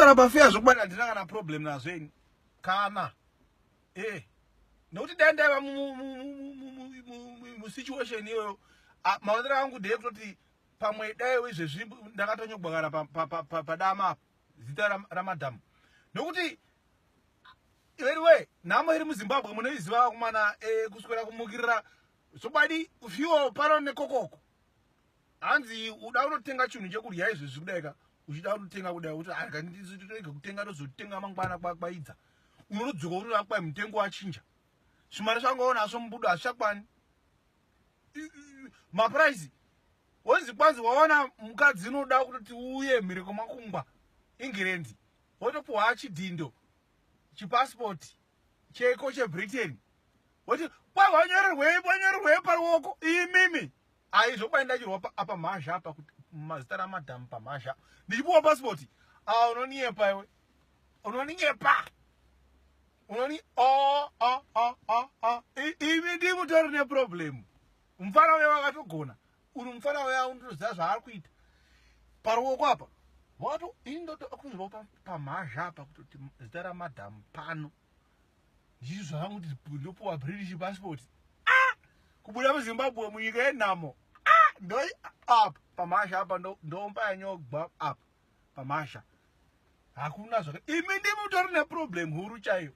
Foreign Affairs ukubana ndina kana problem nazo yini kana nokuti dendeva mu situation iyoyo maonero angu ndeyekuti pamwe dai izvezvi ndakatonyogwakana padama zita ramadhamu nokuti anyway nhamo iri muZimbabwe munoiziva kumana kuswera kumukirira zobadi ufiwo pano nekokoko hanzi uda kunotenga chinhu chekudya izvezvi kudaika uchida kunotenga kudai kuti akanditoega kutenga tozotenga mangwana kwaidza unodzoka kuti akwai mutengo wachinja zvimari zvangoona aso mubudo hazvichakwani mapuraisi wonzi kwanzi waona mukadzi unoda kuti uye mhiri kwemakungwa England wotopuwa chidhindo chipasipoti cheko cheBritain woti wanyorerwei paruoko imimi aizokwaindachirwa apa mhazha apa kuti mazita ramadhamu pamhazha ndichipuwa pasipoti unoniepa iwe unoninyepa unoni imi ndimutori neproblemu mufana uya wakatogona uri mufana uya undoziva zvaari kuita paruoko apa wato indotokunzwa pamhazha apa kuti zita ramadhamu pano ndizvo zvavangu kuti ndopuwa British passport kubuda muZimbabwe munyika yenhamo ndoi apa pamhazha apa ndombanyogwa apa pamhazha hakuna zvaka imi ndimutori neproblemu huru chaiyo